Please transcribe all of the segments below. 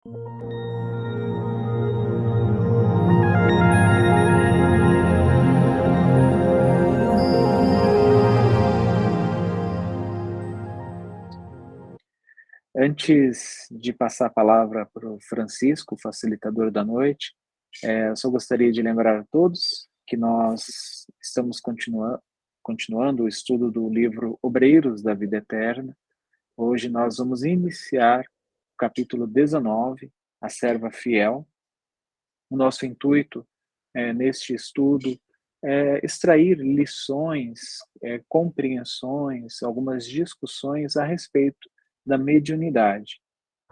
Antes de passar a palavra para o Francisco, facilitador da noite, eu só gostaria de lembrar a todos que nós estamos continuando o estudo do livro Obreiros da Vida Eterna. Hoje nós vamos iniciar o capítulo 19, A Serva Fiel. O nosso intuito neste estudo é extrair lições, compreensões, algumas discussões a respeito da mediunidade.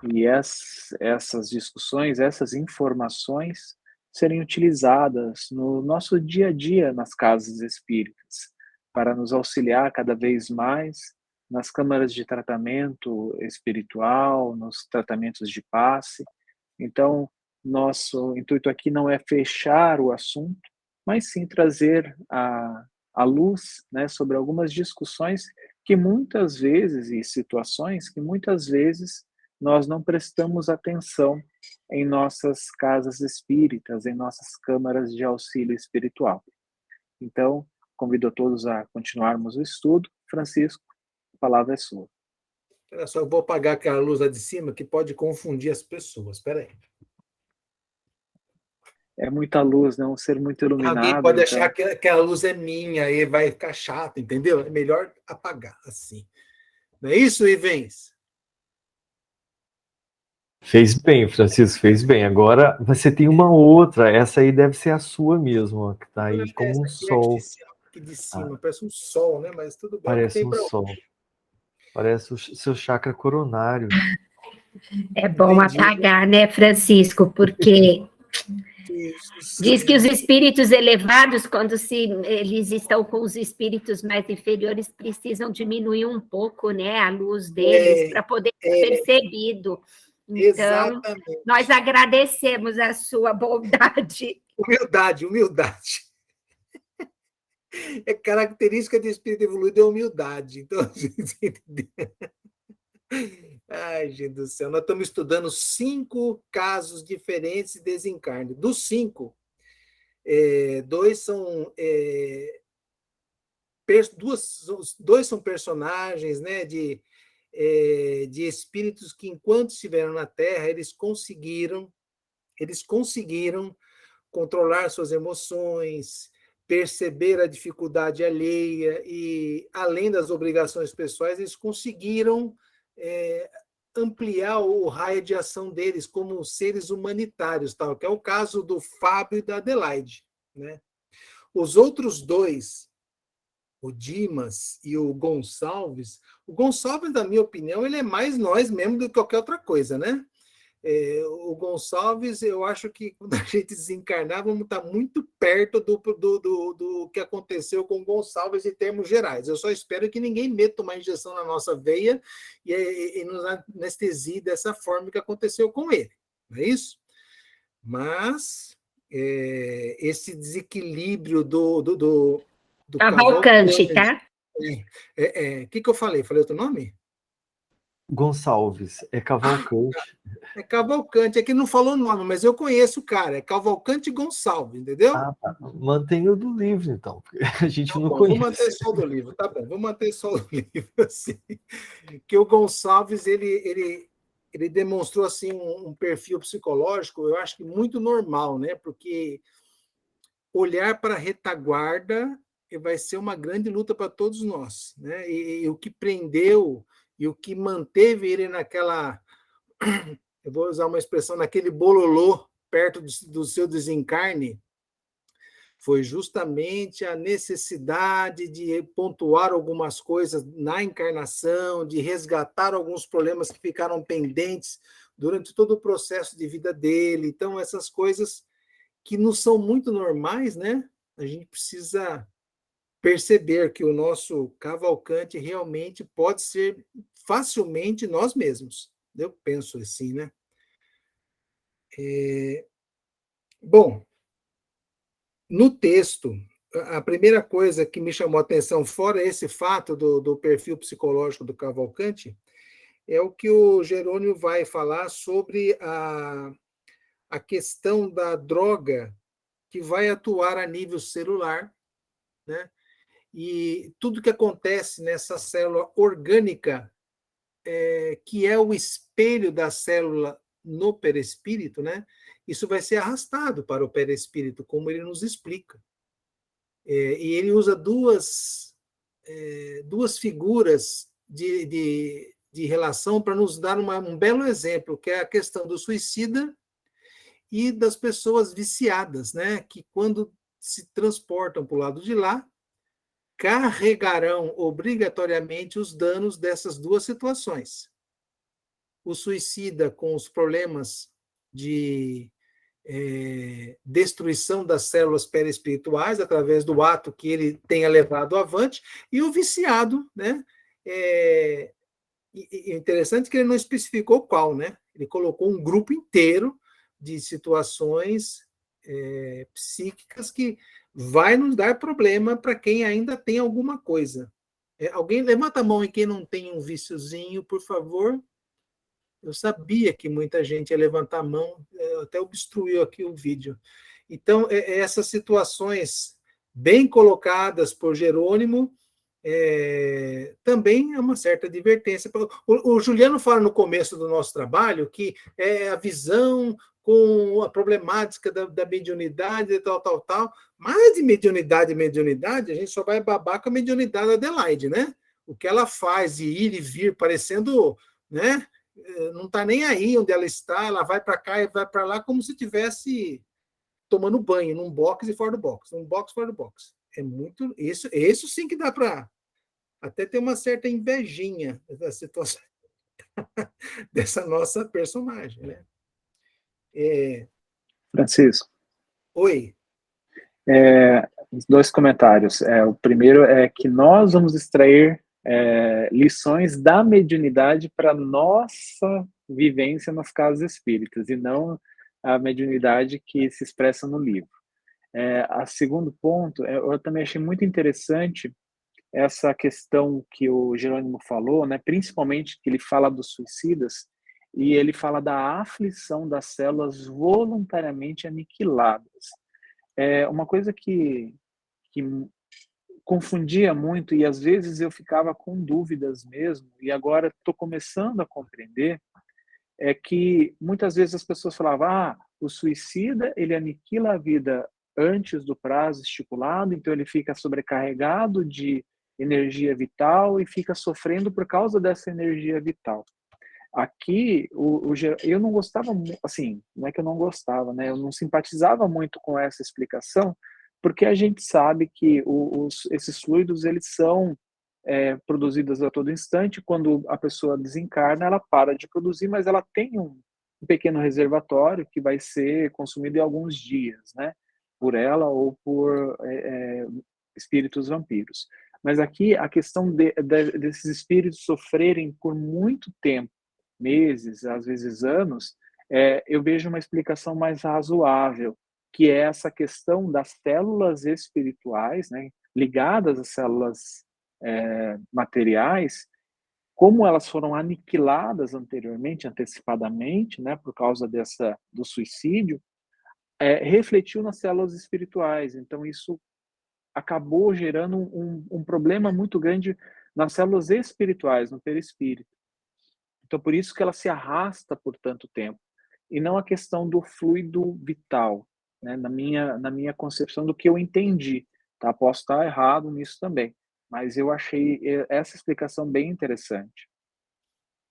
E essas discussões, essas informações serem utilizadas no nosso dia a dia nas casas espíritas, para nos auxiliar cada vez mais nas câmaras de tratamento espiritual, nos tratamentos de passe. Então, nosso intuito aqui não é fechar o assunto, mas sim trazer a luz, né, sobre algumas discussões que muitas vezes, e situações que muitas vezes nós não prestamos atenção em nossas casas espíritas, em nossas câmaras de auxílio espiritual. Então, convido a todos a continuarmos o estudo. Francisco, a palavra é sua. Olha só, eu vou apagar aquela luz lá de cima que pode confundir as pessoas. Espera aí. É muita luz, né? Um ser muito iluminado. Alguém pode então... achar que aquela luz é minha e vai ficar chato, entendeu? É melhor apagar assim. Não é isso, Ivens? Fez bem, Francisco, fez bem. Agora você tem uma outra, essa aí deve ser a sua mesmo, ó, que está aí como um sol. Aqui de cima, parece um sol, né? Mas tudo bem. Parece um sol. Parece o seu chakra coronário. É bom apagar, né, Francisco? Porque diz que os espíritos elevados, quando eles estão com os espíritos mais inferiores, precisam diminuir um pouco, né, a luz deles para poder ser percebido. Então, exatamente. Nós agradecemos a sua bondade. Humildade. É característica de espírito evoluído, é humildade. Então, a gente entendeu. Ai, gente do céu, nós estamos estudando 5 casos diferentes de desencarne. Dos 5, 2 são dois são personagens, né, de espíritos que, enquanto estiveram na Terra, eles conseguiram controlar suas emoções, perceber a dificuldade alheia e, além das obrigações pessoais, eles conseguiram ampliar o raio de ação deles como seres humanitários, tal, que é o caso do Fábio e da Adelaide, né? Os outros 2, o Dimas e o Gonçalves, na minha opinião, ele é mais nós mesmo do que qualquer outra coisa, né? O Gonçalves, eu acho que quando a gente desencarnar, vamos estar muito perto do que aconteceu com o Gonçalves em termos gerais. Eu só espero que ninguém meta uma injeção na nossa veia e nos anestesie dessa forma que aconteceu com ele, não é isso? Mas esse desequilíbrio do Cavalcante, tá? O que eu falei? Falei outro nome? Gonçalves, é Cavalcante. É Cavalcante, é que não falou o nome, mas eu conheço o cara, é Cavalcante Gonçalves, entendeu? Ah, tá. Mantenha o do livro, então, porque a gente não bom, conhece. Vou manter só o do livro, tá bom, vou manter só o livro, assim. Que o Gonçalves, ele demonstrou, assim, um perfil psicológico, eu acho que muito normal, né? Porque olhar para a retaguarda vai ser uma grande luta para todos nós, né? E o que prendeu e o que manteve ele naquela, eu vou usar uma expressão, naquele bololô perto do seu desencarne, foi justamente a necessidade de pontuar algumas coisas na encarnação, de resgatar alguns problemas que ficaram pendentes durante todo o processo de vida dele. Então, essas coisas que não são muito normais, né? A gente precisa perceber que o nosso Cavalcante realmente pode ser facilmente nós mesmos. Eu penso assim, né? Bom, no texto, a primeira coisa que me chamou a atenção, fora esse fato do perfil psicológico do Cavalcante, é o que o Jerônimo vai falar sobre a questão da droga que vai atuar a nível celular, né? E tudo que acontece nessa célula orgânica, que é o espelho da célula no perispírito, né? Isso vai ser arrastado para o perispírito, como ele nos explica. E ele usa duas figuras de relação para nos dar um belo exemplo, que é a questão do suicida e das pessoas viciadas, né? Que quando se transportam para o lado de lá, carregarão obrigatoriamente os danos dessas duas situações. O suicida com os problemas de destruição das células perispirituais através do ato que ele tenha levado avante, e o viciado, né? É interessante que ele não especificou qual, né? Ele colocou um grupo inteiro de situações psíquicas que vai nos dar problema para quem ainda tem alguma coisa. Alguém levanta a mão em quem não tem um viciozinho, por favor. Eu sabia que muita gente ia levantar a mão, até obstruiu aqui o vídeo. Então, essas situações bem colocadas por Jerônimo, também é uma certa advertência. O Juliano fala no começo do nosso trabalho que é a visão com a problemática da mediunidade, tal. Mas de mediunidade, a gente só vai babar com a mediunidade da Adelaide, né? O que ela faz de ir e vir, parecendo, né? Não está nem aí onde ela está, ela vai para cá e vai para lá como se estivesse tomando banho num box e fora do box, num box fora do box. É muito isso sim que dá para até ter uma certa invejinha da situação dessa nossa personagem, né? Francisco, Oi. Dois comentários. O primeiro é que nós vamos extrair lições da mediunidade para nossa vivência nos casos espíritas, e não a mediunidade que se expressa no livro. A segundo ponto, eu também achei muito interessante essa questão que o Jerônimo falou, né, principalmente que ele fala dos suicidas, e ele fala da aflição das células voluntariamente aniquiladas. Uma coisa que confundia muito, e às vezes eu ficava com dúvidas mesmo, e agora estou começando a compreender, é que muitas vezes as pessoas falavam, o suicida, ele aniquila a vida antes do prazo estipulado, então ele fica sobrecarregado de energia vital e fica sofrendo por causa dessa energia vital. Aqui, eu não gostava, assim, não é que eu não gostava, né? Eu não simpatizava muito com essa explicação, porque a gente sabe que esses fluidos, eles são produzidos a todo instante. Quando a pessoa desencarna, ela para de produzir, mas ela tem um pequeno reservatório que vai ser consumido em alguns dias, né? Por ela ou por espíritos vampiros. Mas aqui, a questão desses espíritos sofrerem por muito tempo, meses, às vezes anos, eu vejo uma explicação mais razoável, que é essa questão das células espirituais, né, ligadas às células materiais, como elas foram aniquiladas anteriormente, antecipadamente, né, por causa do suicídio, refletiu nas células espirituais. Então, isso acabou gerando um problema muito grande nas células espirituais, no perispírito. Então, por isso que ela se arrasta por tanto tempo, e não a questão do fluido vital, né? Na minha concepção do que eu entendi, tá? Posso estar errado nisso também, mas eu achei essa explicação bem interessante.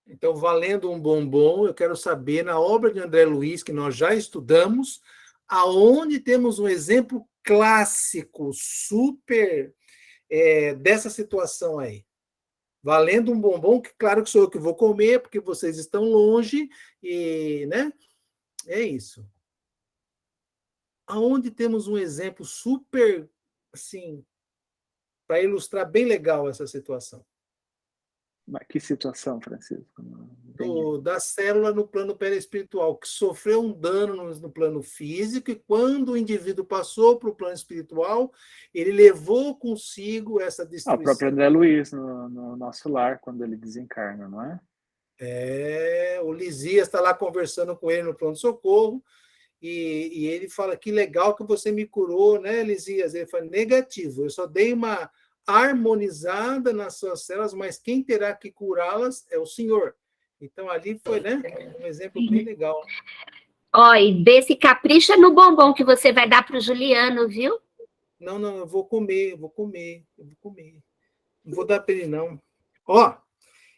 Então, valendo um bombom, eu quero saber, na obra de André Luiz, que nós já estudamos, aonde temos um exemplo clássico, super, dessa situação aí. Valendo um bombom, que claro que sou eu que vou comer, porque vocês estão longe, e, né? É isso. Aonde temos um exemplo super, assim, para ilustrar bem legal essa situação? Mas que situação, Francisco? Da célula no plano perispiritual, que sofreu um dano no plano físico, e quando o indivíduo passou para o plano espiritual, ele levou consigo essa destruição. O próprio André Luiz, no Nosso Lar, quando ele desencarna, não é? O Lisias está lá conversando com ele no pronto-socorro, e ele fala, que legal que você me curou, né, Lisias? Ele fala, negativo, eu só dei uma harmonizada nas suas células, mas quem terá que curá-las é o Senhor. Então, ali foi, né, um exemplo bem legal. Ó, e desse capricha no bombom que você vai dar para o Juliano, viu? Não, eu vou comer. Não vou dar para ele, não. Ó,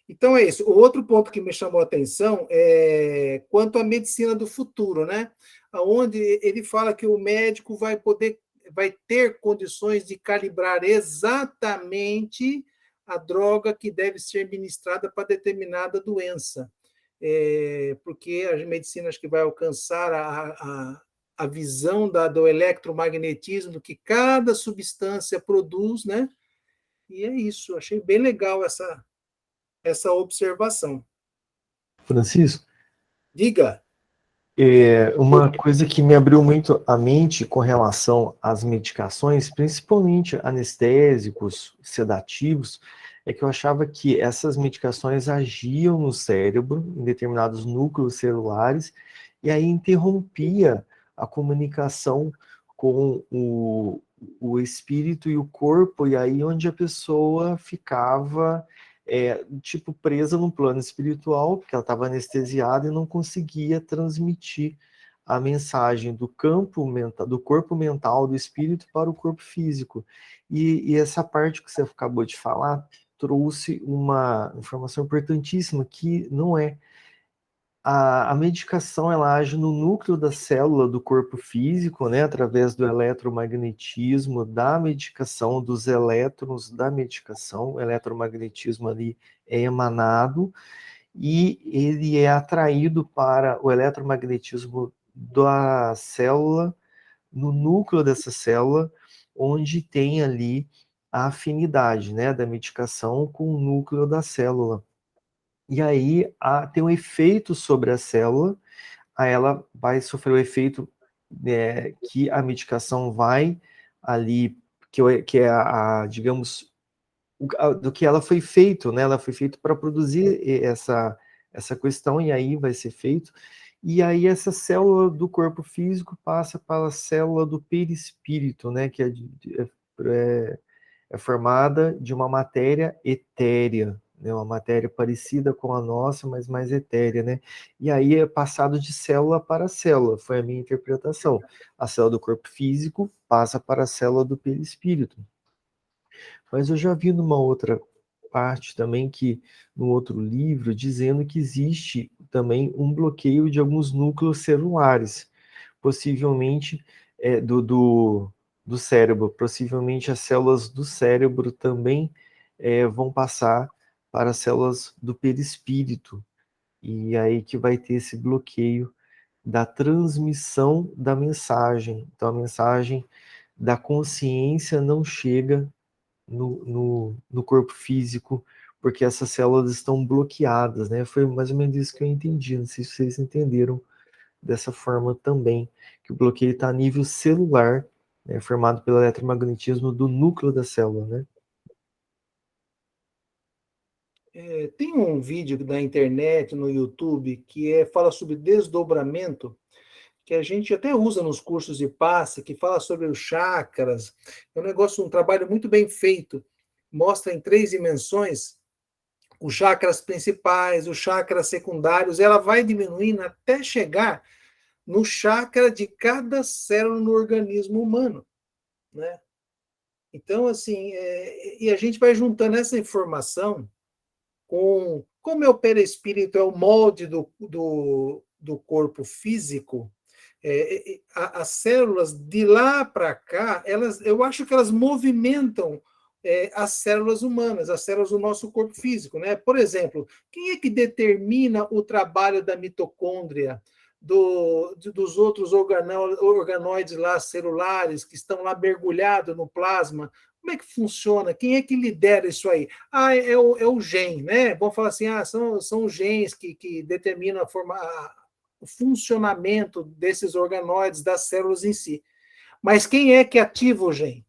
então é isso. O outro ponto que me chamou a atenção é quanto à medicina do futuro, né? Onde ele fala que o médico vai ter condições de calibrar exatamente a droga que deve ser ministrada para determinada doença. Porque a medicina acho que vai alcançar a visão do eletromagnetismo, do que cada substância produz, né? E é isso, achei bem legal essa observação. Francisco, Diga. uma coisa que me abriu muito a mente com relação às medicações, principalmente anestésicos, sedativos, é que eu achava que essas medicações agiam no cérebro, em determinados núcleos celulares, e aí interrompia a comunicação com o espírito e o corpo, e aí onde a pessoa ficava tipo presa no plano espiritual, porque ela estava anestesiada e não conseguia transmitir a mensagem do campo mental, do corpo mental, do espírito para o corpo físico. E essa parte que você acabou de falar trouxe uma informação importantíssima, que não é a medicação, ela age no núcleo da célula do corpo físico, né, através do eletromagnetismo da medicação, dos elétrons da medicação. O eletromagnetismo ali é emanado e ele é atraído para o eletromagnetismo da célula, no núcleo dessa célula, onde tem ali a afinidade, né, da medicação com o núcleo da célula. E aí tem um efeito sobre a célula, aí ela vai sofrer o efeito que a medicação vai ali, que é digamos, do que ela foi feito, né? Ela foi feita para produzir essa questão, e aí vai ser feito. E aí essa célula do corpo físico passa para a célula do perispírito, né? Que é formada de uma matéria etérea, né? Uma matéria parecida com a nossa, mas mais etérea, né? E aí é passado de célula para célula, foi a minha interpretação. A célula do corpo físico passa para a célula do perispírito. Mas eu já vi numa outra parte também, que no outro livro, dizendo que existe também um bloqueio de alguns núcleos celulares, possivelmente do cérebro. Possivelmente as células do cérebro também vão passar para as células do perispírito. E aí que vai ter esse bloqueio da transmissão da mensagem. Então a mensagem da consciência não chega no corpo físico, porque essas células estão bloqueadas, né? Foi mais ou menos isso que eu entendi. Não sei se vocês entenderam dessa forma também, que o bloqueio está a nível celular, né, formado pelo eletromagnetismo do núcleo da célula, né? Tem um vídeo da internet, no YouTube, que fala sobre desdobramento, que a gente até usa nos cursos de passe, que fala sobre os chakras. É um trabalho muito bem feito. Mostra em 3 dimensões os chakras principais, os chakras secundários. Ela vai diminuindo até chegar no chakra de cada célula no organismo humano, né? Então, assim, e a gente vai juntando essa informação com como é o perispírito, é o molde do corpo físico. As células de lá para cá, eu acho que elas movimentam as células humanas, as células do nosso corpo físico, né? Por exemplo, quem é que determina o trabalho da mitocôndria, dos outros organoides lá celulares que estão lá mergulhados no plasma? Como é que funciona? Quem é que lidera isso aí? É o gene, né? Vamos falar assim, são os genes que determinam o funcionamento desses organoides, das células em si. Mas quem é que ativa o gene?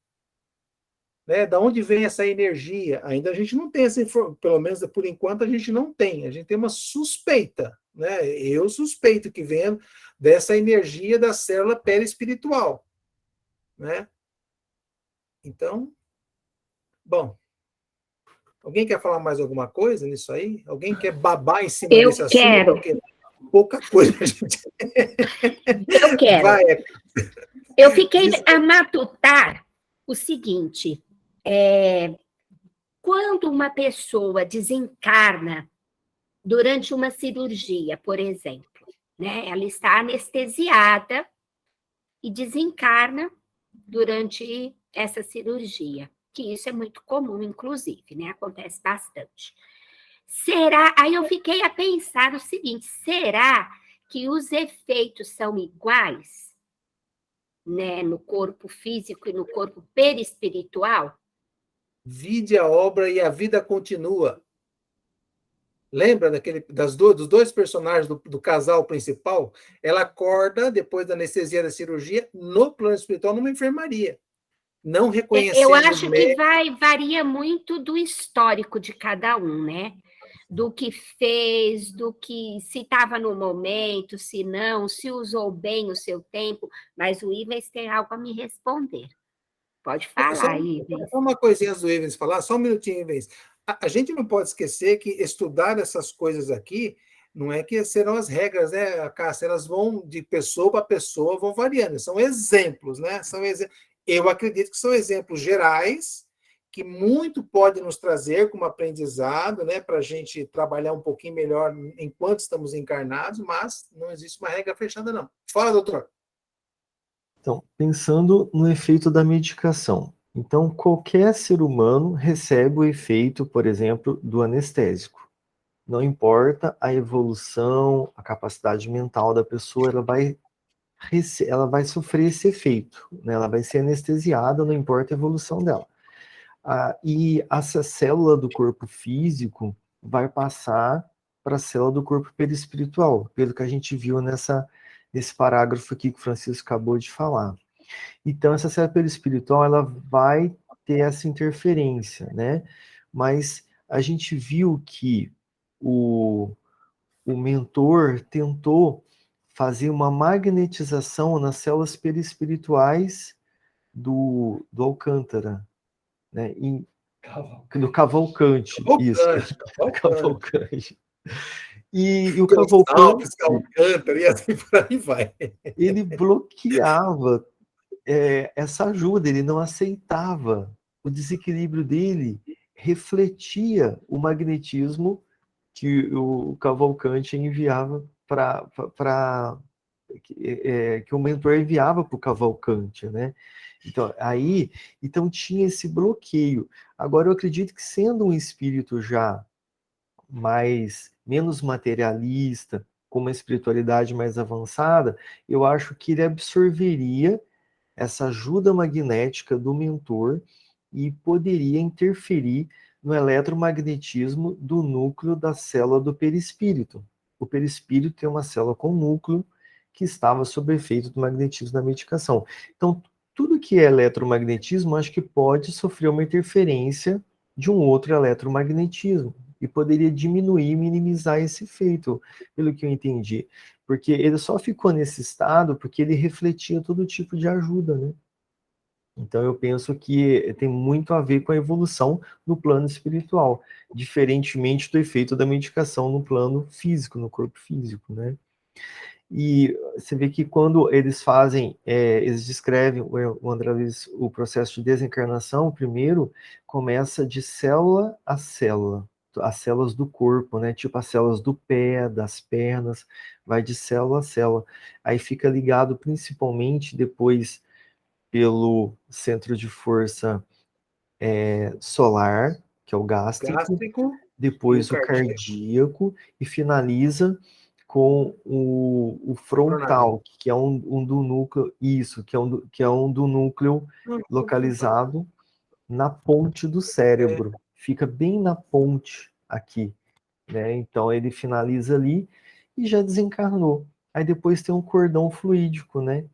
né? Da onde vem essa energia? Ainda a gente não tem essa informação, pelo menos por enquanto a gente não tem. A gente tem uma suspeita, né? Eu suspeito que venha dessa energia da célula perispiritual, né? Então, bom, alguém quer falar mais alguma coisa nisso aí? Alguém quer babar em cima Eu desse assunto? quero. Porque pouca coisa a gente... Eu quero. Vai, eu fiquei a matutar o seguinte, quando uma pessoa desencarna durante uma cirurgia, por exemplo, né, ela está anestesiada e desencarna durante essa cirurgia, que isso é muito comum, inclusive, né, acontece bastante. Aí eu fiquei a pensar o seguinte, será que os efeitos são iguais, né, no corpo físico e no corpo perispiritual? vide a obra e a vida continua. Lembra dos dois personagens do casal principal? Ela acorda, depois da anestesia da cirurgia, no plano espiritual, numa enfermaria. Não Eu reconhecendo acho que varia muito do histórico de cada um, né? Do que fez, do que se estava no momento, se não, se usou bem o seu tempo, mas o Ivens tem algo a me responder. Pode falar, Ivens. Só uma coisinha do Ivens falar, só um minutinho, Ivens. A gente não pode esquecer que estudar essas coisas aqui não é que serão as regras, né, Cássia? Elas vão de pessoa para pessoa, vão variando. São exemplos, né? Eu acredito que são exemplos gerais que muito pode nos trazer como aprendizado, né, para a gente trabalhar um pouquinho melhor enquanto estamos encarnados, mas não existe uma regra fechada, não. Fala, doutor. Então, pensando no efeito da medicação. Então, qualquer ser humano recebe o efeito, por exemplo, do anestésico. Não importa a evolução, a capacidade mental da pessoa, ela vai sofrer esse efeito, né? Ela vai ser anestesiada, não importa a evolução dela. E essa célula do corpo físico vai passar para a célula do corpo perispiritual, pelo que a gente viu nesse parágrafo aqui que o Francisco acabou de falar. Então, essa célula perispiritual, ela vai ter essa interferência, né? Mas a gente viu que o mentor tentou fazer uma magnetização nas células perispirituais do Alcântara, né? Do Cavalcante, isso. Cavalcante. E o Cavalcante, Alcântara, e assim por aí vai. ele bloqueava essa ajuda, ele não aceitava. O desequilíbrio dele refletia o magnetismo que o Cavalcante enviava que o mentor enviava para o Cavalcante, né? Então tinha esse bloqueio. Agora eu acredito que sendo um espírito já menos materialista, com uma espiritualidade mais avançada, eu acho que ele absorveria essa ajuda magnética do mentor e poderia interferir no eletromagnetismo do núcleo da célula do perispírito. O perispírito é uma célula com núcleo que estava sob efeito do magnetismo da medicação. Então, tudo que é eletromagnetismo, acho que pode sofrer uma interferência de um outro eletromagnetismo e poderia diminuir, minimizar esse efeito, pelo que eu entendi. Porque ele só ficou nesse estado porque ele refletia todo tipo de ajuda, né? Então eu penso que tem muito a ver com a evolução no plano espiritual, diferentemente do efeito da medicação no plano físico, no corpo físico, né? E você vê que quando eles fazem, eles descrevem, o André Luiz, o processo de desencarnação, primeiro começa de célula a célula, as células do corpo, né? Tipo as células do pé, das pernas, vai de célula a célula. Aí fica ligado principalmente depois pelo centro de força solar, que é o gástrico, depois o cardíaco e finaliza com o frontal, que é um do núcleo, que é um do núcleo localizado na ponte do cérebro. Fica bem na ponte aqui, né? Então ele finaliza ali e já desencarnou. Aí depois tem um cordão fluídico, né?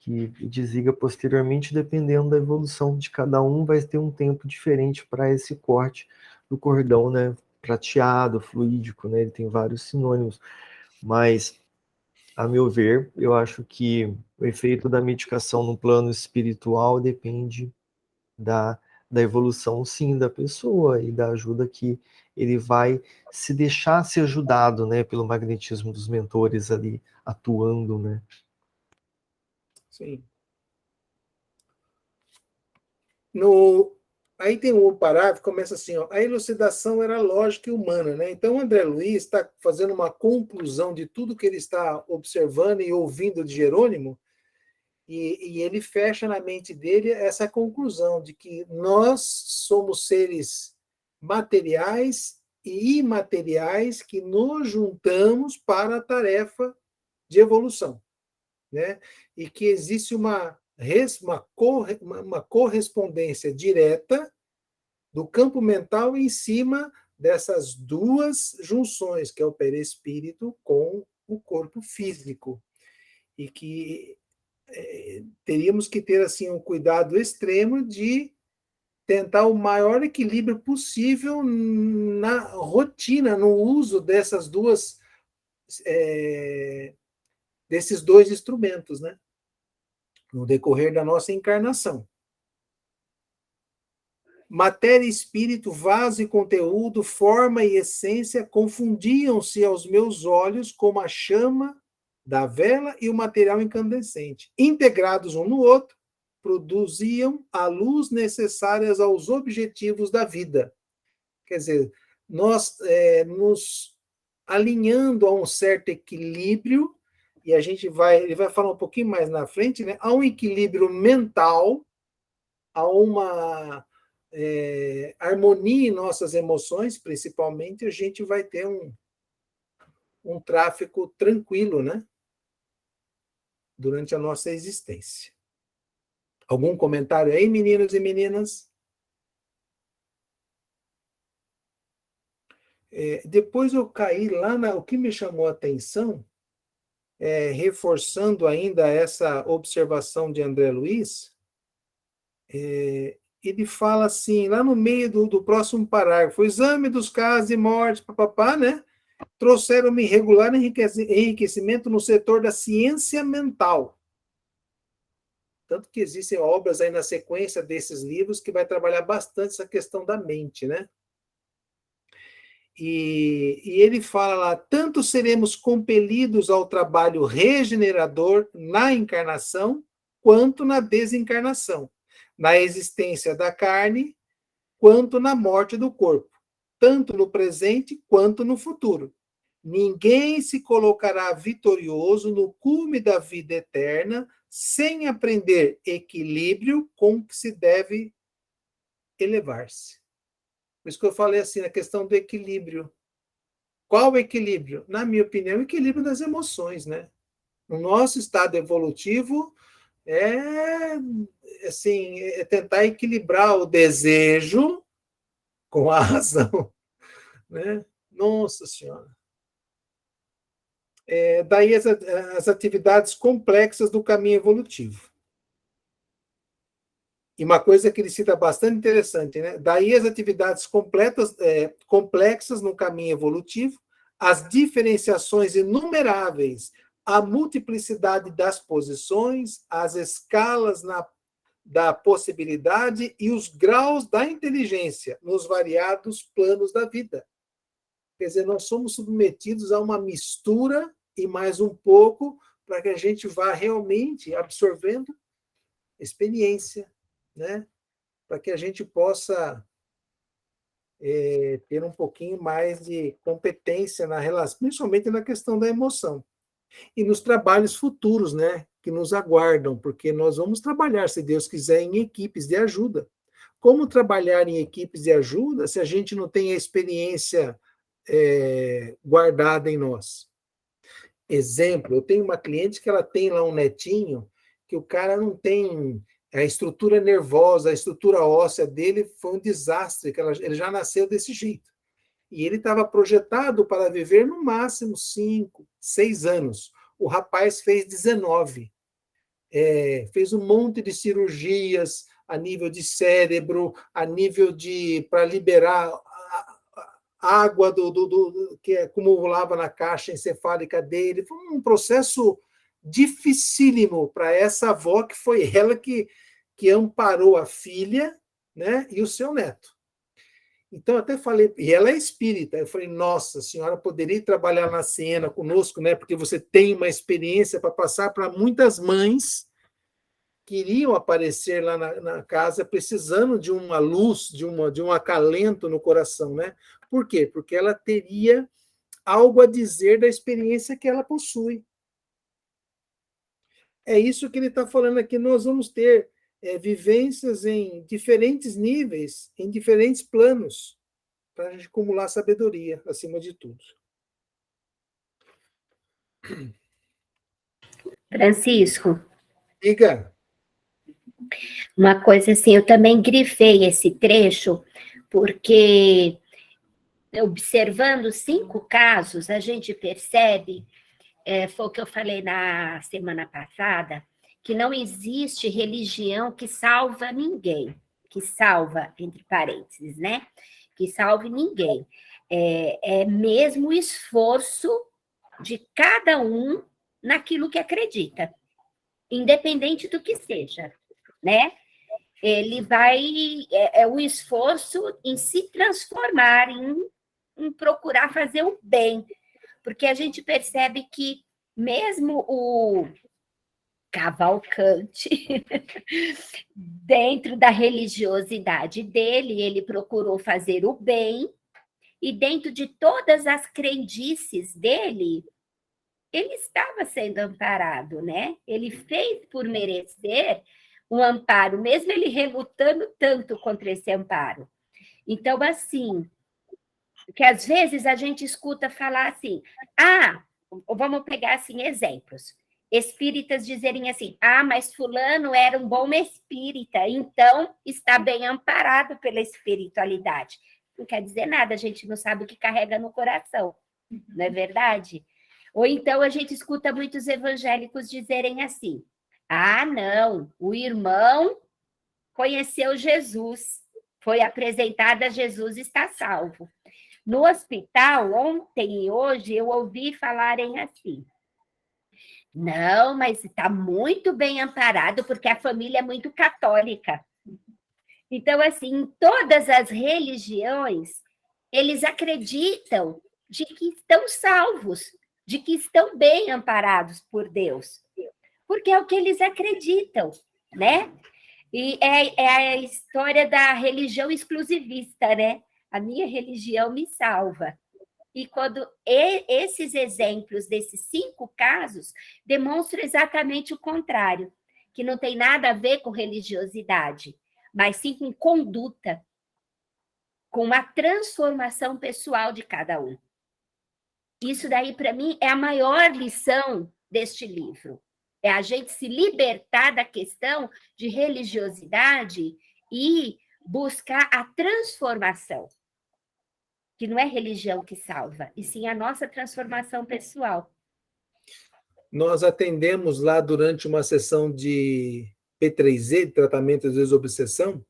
que desliga posteriormente, dependendo da evolução de cada um, vai ter um tempo diferente para esse corte do cordão, né? Prateado, fluídico, né? Ele tem vários sinônimos, mas, a meu ver, eu acho que o efeito da medicação no plano espiritual depende da evolução, sim, da pessoa e da ajuda que ele vai se deixar ser ajudado, né, pelo magnetismo dos mentores ali atuando, né? Sim. Aí tem um parágrafo que começa assim, ó, a elucidação era lógica e humana, né? Então, o André Luiz está fazendo uma conclusão de tudo que ele está observando e ouvindo de Jerônimo, e ele fecha na mente dele essa conclusão de que nós somos seres materiais e imateriais que nos juntamos para a tarefa de evolução, né? E que existe uma correspondência direta do campo mental em cima dessas duas junções, que é o perispírito com o corpo físico. E que teríamos que ter assim um cuidado extremo de tentar o maior equilíbrio possível na rotina, no uso dessas duas desses dois instrumentos, né? No decorrer da nossa encarnação. Matéria e espírito, vaso e conteúdo, forma e essência confundiam-se aos meus olhos como a chama da vela e o material incandescente. Integrados um no outro, produziam a luz necessária aos objetivos da vida. Quer dizer, nós nos alinhando a um certo equilíbrio, e ele vai falar um pouquinho mais na frente, né? Há um equilíbrio mental, há uma harmonia em nossas emoções, principalmente, a gente vai ter um tráfego tranquilo, né? Durante a nossa existência. Algum comentário aí, meninos e meninas? Depois eu caí lá o que me chamou a atenção, reforçando ainda essa observação de André Luiz, ele fala assim, lá no meio do próximo parágrafo, o exame dos casos de morte, papapá, né? Trouxeram-me irregular enriquecimento no setor da ciência mental. Tanto que existem obras aí na sequência desses livros que vai trabalhar bastante essa questão da mente, né? E ele fala lá, tanto seremos compelidos ao trabalho regenerador na encarnação, quanto na desencarnação, na existência da carne, quanto na morte do corpo, tanto no presente quanto no futuro. Ninguém se colocará vitorioso no cume da vida eterna sem aprender equilíbrio com que se deve elevar-se. Por isso que eu falei assim, a questão do equilíbrio. Qual o equilíbrio? Na minha opinião, o equilíbrio das emoções, né? O nosso estado evolutivo assim, tentar equilibrar o desejo com a razão, né? Nossa Senhora. Daí as atividades complexas do caminho evolutivo. E uma coisa que ele cita bastante interessante, né? Daí as atividades complexas no caminho evolutivo, as diferenciações inumeráveis, a multiplicidade das posições, as escalas da possibilidade e os graus da inteligência nos variados planos da vida. Quer dizer, nós somos submetidos a uma mistura e mais um pouco para que a gente vá realmente absorvendo experiência, né? Para que a gente possa ter um pouquinho mais de competência na relação, principalmente na questão da emoção. E nos trabalhos futuros, né? Que nos aguardam, porque nós vamos trabalhar, se Deus quiser, em equipes de ajuda. Como trabalhar em equipes de ajuda se a gente não tem a experiência guardada em nós? Exemplo, eu tenho uma cliente que ela tem lá um netinho que o cara não tem a estrutura nervosa, a estrutura óssea dele foi um desastre, que ele já nasceu desse jeito. E ele estava projetado para viver no máximo 5, 6 anos. O rapaz fez 19. fez um monte de cirurgias a nível de cérebro, a nível de para liberar a água que acumulava na caixa encefálica dele. Foi um processo dificílimo para essa avó, que foi ela que amparou a filha, né, e o seu neto. Então, até falei, e ela é espírita, eu falei, nossa, a senhora poderia trabalhar na Siena conosco, né, porque você tem uma experiência para passar para muitas mães que iriam aparecer lá na casa precisando de uma luz, de um acalento no coração, né? Por quê? Porque ela teria algo a dizer da experiência que ela possui. É isso que ele está falando aqui, nós vamos ter vivências em diferentes níveis, em diferentes planos, para a gente acumular sabedoria, acima de tudo. Francisco, Diga. uma coisa assim, eu também grifei esse trecho, porque observando 5 casos, a gente percebe, foi o que eu falei na semana passada, que não existe religião que salva ninguém, que salva, entre parênteses, né? Que salve ninguém. É mesmo o esforço de cada um naquilo que acredita, independente do que seja, né? Ele vai, o esforço em se transformar, em procurar fazer o bem, porque a gente percebe que mesmo o Cavalcante, dentro da religiosidade dele, ele procurou fazer o bem, e dentro de todas as crendices dele, ele estava sendo amparado, né? Ele fez por merecer um amparo, mesmo ele relutando tanto contra esse amparo. Então, assim, que às vezes a gente escuta falar assim, vamos pegar assim exemplos, espíritas dizerem assim, mas fulano era um bom espírita, então está bem amparado pela espiritualidade. Não quer dizer nada, a gente não sabe o que carrega no coração, não é verdade? Ou então a gente escuta muitos evangélicos dizerem assim, não, o irmão conheceu Jesus, foi apresentado a Jesus, está salvo. No hospital, ontem e hoje, eu ouvi falarem assim, não, mas está muito bem amparado, porque a família é muito católica. Então, assim, em todas as religiões, eles acreditam de que estão salvos, de que estão bem amparados por Deus, porque é o que eles acreditam, né? E é a história da religião exclusivista, né? A minha religião me salva. E quando esses exemplos desses 5 casos demonstram exatamente o contrário, que não tem nada a ver com religiosidade, mas sim com conduta, com uma transformação pessoal de cada um. Isso daí, para mim, é a maior lição deste livro. É a gente se libertar da questão de religiosidade e buscar a transformação, que não é religião que salva, e sim a nossa transformação pessoal. Nós atendemos lá durante uma sessão de P3Z, de tratamento de desobsessão,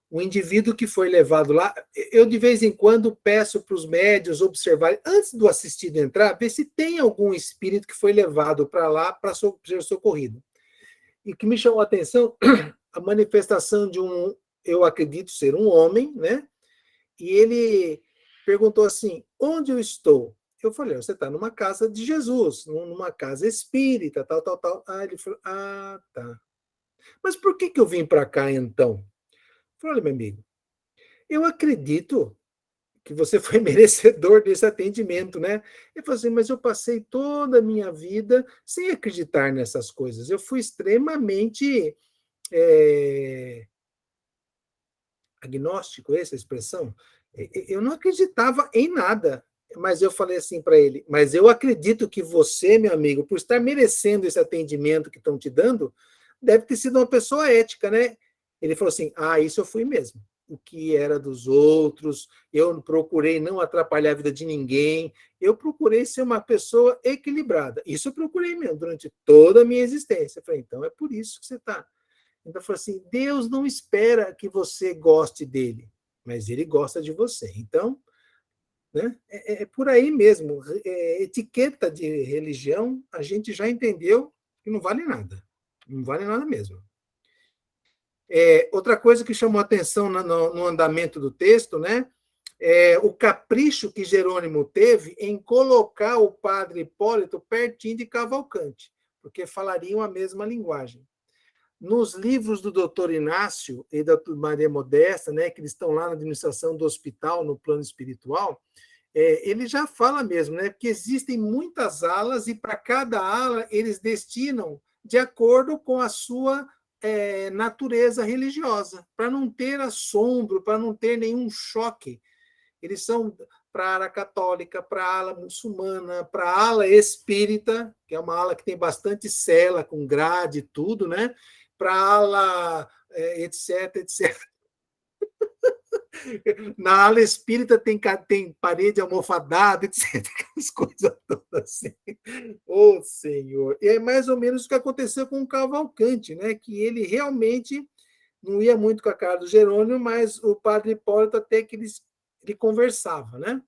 um indivíduo que foi levado lá. Eu, de vez em quando, peço para os médios observarem, antes do assistido entrar, ver se tem algum espírito que foi levado para lá para ser socorrido. E o que me chamou a atenção, a manifestação de eu acredito ser um homem, né? E ele perguntou assim, onde eu estou? Eu falei, você está numa casa de Jesus, numa casa espírita, tal, tal, tal. Ele falou, tá. Mas por que eu vim para cá, então? Eu falei, olha, meu amigo, eu acredito que você foi merecedor desse atendimento, né? Ele falou assim, mas eu passei toda a minha vida sem acreditar nessas coisas. Eu fui extremamente agnóstico, essa expressão? Eu não acreditava em nada. Mas eu falei assim para ele, mas eu acredito que você, meu amigo, por estar merecendo esse atendimento que estão te dando, deve ter sido uma pessoa ética, né? Ele falou assim, isso eu fui mesmo. o que era dos outros, eu procurei não atrapalhar a vida de ninguém, eu procurei ser uma pessoa equilibrada. Isso eu procurei mesmo durante toda a minha existência. Eu falei, então é por isso que você está. Então, eu falei assim, Deus não espera que você goste dele, mas ele gosta de você. Então, né, é por aí mesmo. Etiqueta de religião, a gente já entendeu que não vale nada. Não vale nada mesmo. Outra coisa que chamou atenção no andamento do texto, né, é o capricho que Jerônimo teve em colocar o padre Hipólito pertinho de Cavalcante, porque falariam a mesma linguagem. Nos livros do doutor Inácio e da Maria Modesta, né, que eles estão lá na administração do hospital, no plano espiritual, ele já fala mesmo, né, que existem muitas alas e para cada ala eles destinam de acordo com a sua natureza religiosa, para não ter assombro, para não ter nenhum choque. Eles são para a ala católica, para a ala muçulmana, para a ala espírita, que é uma ala que tem bastante cela, com grade e tudo, né? Para a ala etc, etc. Na ala espírita tem parede almofadada, etc. As coisas todas assim. Ô, Senhor! E é mais ou menos o que aconteceu com o Cavalcante, né? Que ele realmente não ia muito com a cara do Jerônimo, mas o padre Hipólito até que ele conversava, né?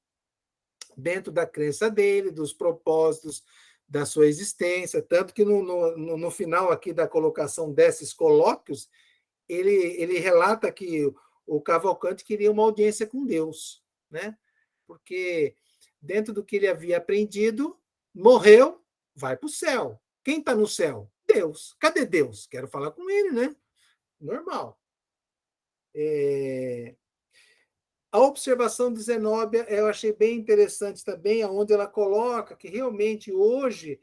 Dentro da crença dele, dos propósitos da sua existência, tanto que no final aqui da colocação desses colóquios, ele relata que o Cavalcante queria uma audiência com Deus, né? Porque dentro do que ele havia aprendido, morreu, vai para o céu. Quem está no céu? Deus. Cadê Deus? Quero falar com ele, né? Normal. A observação de Zenóbia eu achei bem interessante também, onde ela coloca que realmente hoje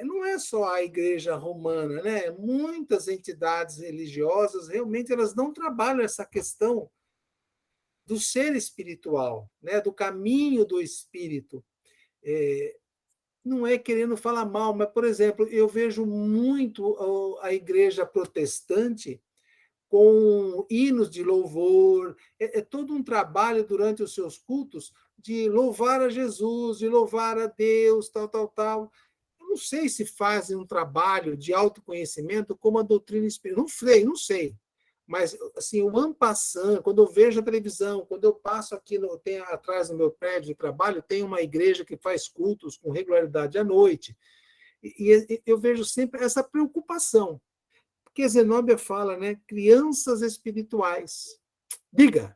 não é só a Igreja Romana, né? Muitas entidades religiosas realmente elas não trabalham essa questão do ser espiritual, né? Do caminho do espírito. Não é querendo falar mal, mas, por exemplo, eu vejo muito a Igreja protestante com hinos de louvor, todo um trabalho durante os seus cultos de louvar a Jesus, de louvar a Deus, tal, tal, tal. Eu não sei se fazem um trabalho de autoconhecimento como a doutrina espírita. Não sei. Mas, assim, o en passant, quando eu vejo a televisão, quando eu passo aqui, tem atrás do meu prédio de trabalho, tem uma igreja que faz cultos com regularidade à noite. E eu vejo sempre essa preocupação. Porque Zenóbia fala, né? Crianças espirituais. Diga.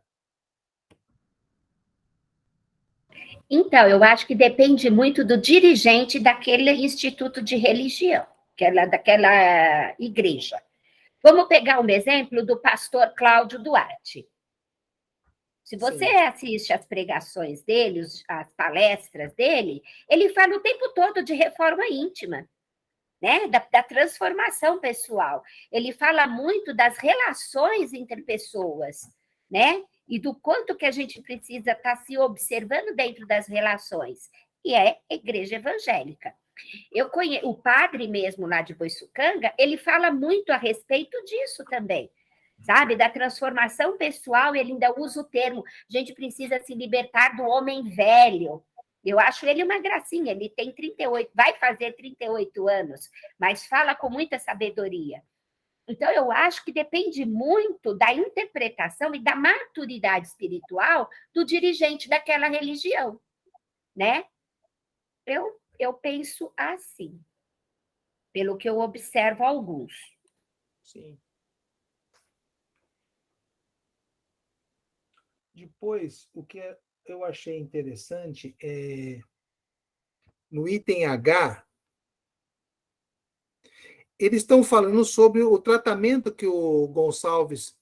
Então, eu acho que depende muito do dirigente daquele instituto de religião, daquela igreja. Vamos pegar um exemplo do pastor Cláudio Duarte. Se você assiste às pregações dele, às palestras dele, ele fala o tempo todo de reforma íntima, né? Da transformação pessoal. Ele fala muito das relações entre pessoas, né? E do quanto que a gente precisa estar se observando dentro das relações. E é a igreja evangélica. O padre mesmo lá de Boiçucanga, ele fala muito a respeito disso também, sabe? Da transformação pessoal, ele ainda usa o termo, a gente precisa se libertar do homem velho. Eu acho ele uma gracinha, ele tem 38, vai fazer 38 anos, mas fala com muita sabedoria. Então, eu acho que depende muito da interpretação e da maturidade espiritual do dirigente daquela religião, né? Eu penso assim, pelo que eu observo alguns. Sim. Depois, o que eu achei interessante é no item H, eles estão falando sobre o tratamento que o Gonçalves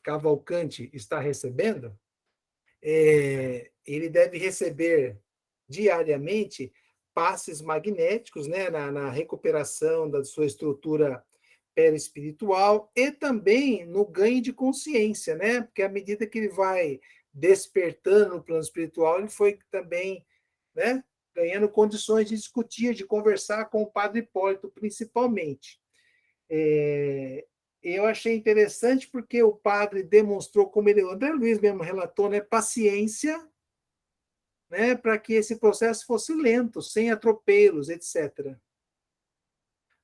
Cavalcante está recebendo. Ele deve receber diariamente passes magnéticos, né, na recuperação da sua estrutura perispiritual e também no ganho de consciência, né? Porque à medida que ele vai despertando no plano espiritual, ele foi também, né, ganhando condições de discutir, de conversar com o padre Hipólito, principalmente. eu achei interessante porque o padre demonstrou, como o André Luiz mesmo relatou, né, paciência, né, para que esse processo fosse lento, sem atropelos, etc.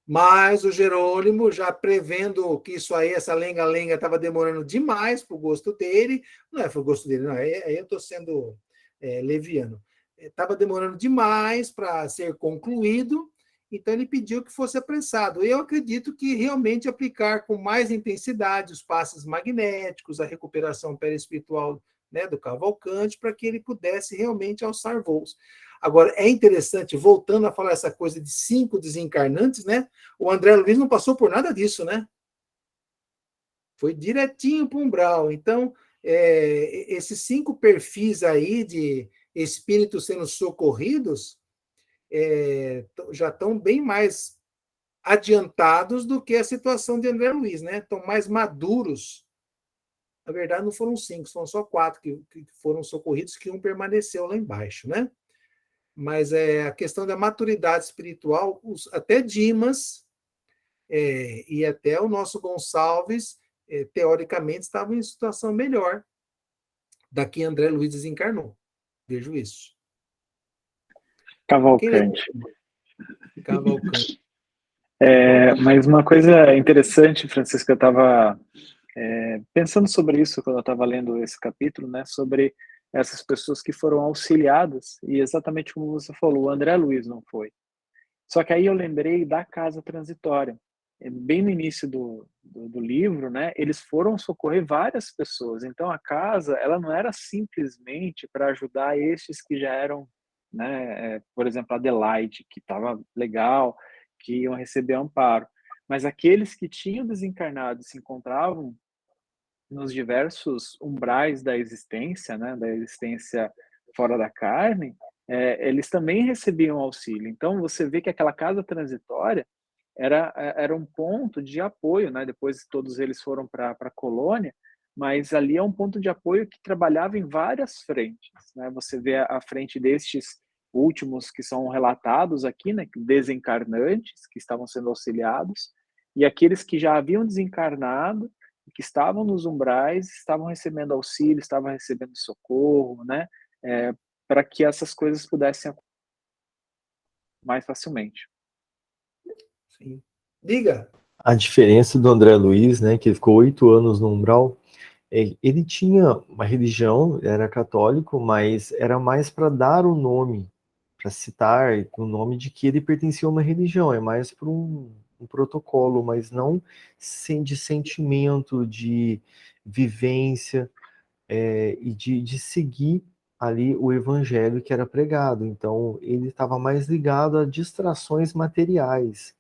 Mas o Jerônimo, já prevendo que isso aí, essa lenga-lenga, estava demorando demais para o gosto dele, não é para o gosto dele, não, aí eu estou sendo leviano, estava demorando demais para ser concluído, então ele pediu que fosse apressado. Eu acredito que realmente aplicar com mais intensidade os passes magnéticos, a recuperação perispiritual, né, do Cavalcante, para que ele pudesse realmente alçar voos. Agora, é interessante, voltando a falar essa coisa de 5 desencarnantes, né? O André Luiz não passou por nada disso, né? Foi direitinho para o umbral. Então, esses 5 perfis aí de espíritos sendo socorridos já estão bem mais adiantados do que a situação de André Luiz, né? Estão mais maduros. Na verdade, não foram 5, são só 4 que foram socorridos, que um permaneceu lá embaixo, né? Mas a questão da maturidade espiritual, até Dimas e até o nosso Gonçalves, teoricamente, estavam em situação melhor da que André Luiz desencarnou. Vejo isso. Cavalcante. Cavalcante. Mas uma coisa interessante, Francisco, eu estava pensando sobre isso quando eu estava lendo esse capítulo, né, sobre essas pessoas que foram auxiliadas, e exatamente como você falou, o André Luiz não foi. Só que aí eu lembrei da casa transitória. Bem no início do livro, né, eles foram socorrer várias pessoas. Então a casa, ela não era simplesmente para ajudar estes que já eram, né, por exemplo, Adelaide, que estava legal, que iam receber amparo. Mas aqueles que tinham desencarnado e se encontravam nos diversos umbrais da existência, né, da existência fora da carne, eles também recebiam auxílio. Então, você vê que aquela casa transitória era um ponto de apoio, né? Depois todos eles foram para a colônia, mas ali é um ponto de apoio que trabalhava em várias frentes, né? Você vê a frente destes últimos que são relatados aqui, né? Desencarnantes, que estavam sendo auxiliados, e aqueles que já haviam desencarnado, que estavam nos umbrais, estavam recebendo auxílio, estavam recebendo socorro, né? Para que essas coisas pudessem acontecer mais facilmente. Sim. Diga. A diferença do André Luiz, né, que ficou 8 anos no umbral, ele tinha uma religião, era católico, mas era mais para dar o nome, para citar o nome de que ele pertencia a uma religião, é mais para um protocolo, mas não de sentimento, de vivência e de seguir ali o evangelho que era pregado. Então, ele estava mais ligado a distrações materiais,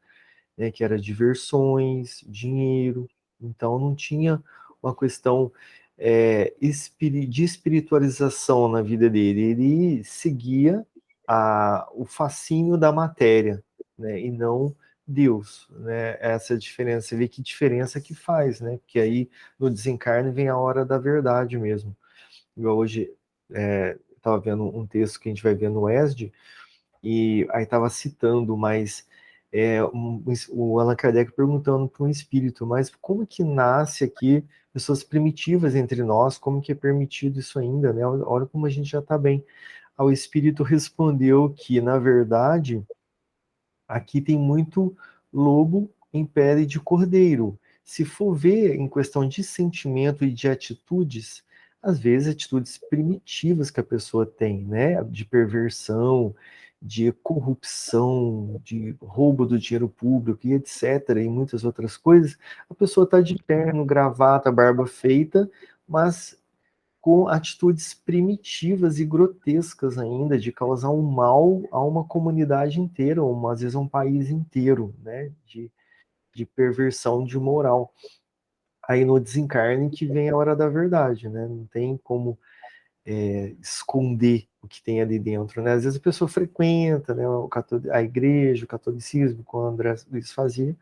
né, que era diversões, dinheiro. Então, não tinha uma questão de espiritualização na vida dele. Ele seguia o fascínio da matéria, né, e não Deus, né? Essa diferença, você vê que diferença que faz, né? Porque aí no desencarne vem a hora da verdade mesmo. Eu hoje estava vendo um texto que a gente vai ver no ESD, e aí estava citando, mas o Allan Kardec perguntando para um espírito, mas como que nasce aqui pessoas primitivas entre nós, como que é permitido isso ainda, né? Olha como a gente já está bem. Aí o espírito respondeu que, na verdade, aqui tem muito lobo em pele de cordeiro. Se for ver em questão de sentimento e de atitudes, às vezes atitudes primitivas que a pessoa tem, né? De perversão, de corrupção, de roubo do dinheiro público e etc. E muitas outras coisas, a pessoa está de terno, gravata, barba feita, mas com atitudes primitivas e grotescas ainda, de causar um mal a uma comunidade inteira, ou às vezes a um país inteiro, né, de perversão de moral. Aí no desencarne que vem a hora da verdade, né, não tem como esconder o que tem ali dentro, né, às vezes a pessoa frequenta, né, a igreja, o catolicismo, como o André Luiz fazia,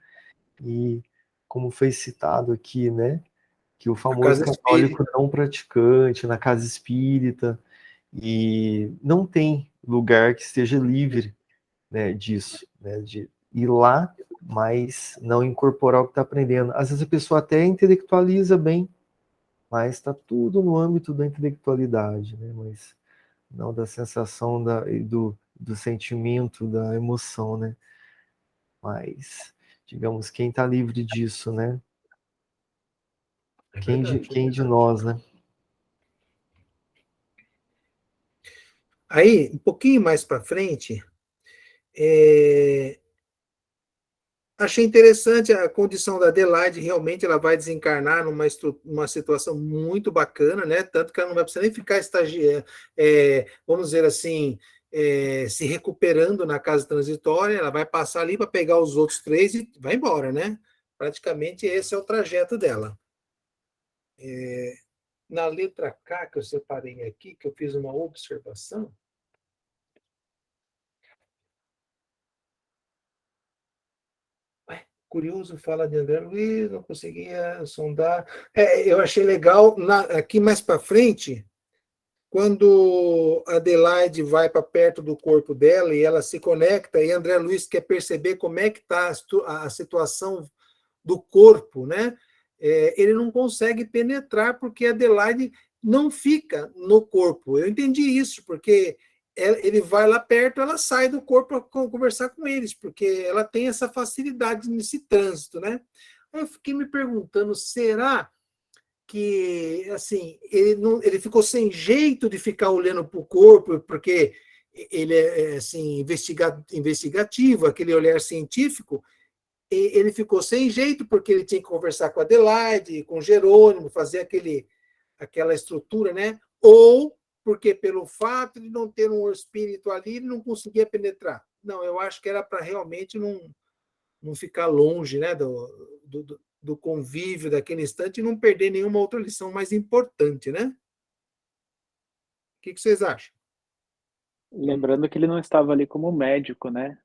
e como foi citado aqui, né, que o famoso católico não praticante, na casa espírita, e não tem lugar que esteja livre, né, disso, né, de ir lá mas não incorporar o que está aprendendo. Às vezes a pessoa até intelectualiza bem, mas está tudo no âmbito da intelectualidade, né? Mas não da sensação do sentimento, da emoção, né? Mas, digamos, quem está livre disso, né? Quem de nós, né? Aí, um pouquinho mais para frente, achei interessante a condição da Adelaide, realmente ela vai desencarnar numa situação muito bacana, né? Tanto que ela não vai precisar nem ficar estagiando, vamos dizer assim, se recuperando na casa transitória, ela vai passar ali para pegar os outros 3 e vai embora, né? Praticamente esse é o trajeto dela. Na letra K, que eu separei aqui, que eu fiz uma observação, curioso, fala de André Luiz, não conseguia sondar. Eu achei legal, aqui mais para frente, quando a Adelaide vai para perto do corpo dela e ela se conecta, e André Luiz quer perceber como é que está a situação do corpo, né? Ele não consegue penetrar porque a Adelaide não fica no corpo. Eu entendi isso, porque ele vai lá perto, ela sai do corpo para conversar com eles, porque ela tem essa facilidade nesse trânsito, né? Aí eu fiquei me perguntando, será que assim ele ficou sem jeito de ficar olhando para o corpo, porque ele é assim, investigativo, aquele olhar científico, ele ficou sem jeito, porque ele tinha que conversar com a Adelaide, com o Jerônimo, fazer aquela estrutura, né? Ou porque pelo fato de não ter um espírito ali, ele não conseguia penetrar. Não, eu acho que era para realmente não ficar longe, né, do convívio daquele instante e não perder nenhuma outra lição mais importante, né? O que vocês acham? Lembrando que ele não estava ali como médico, né?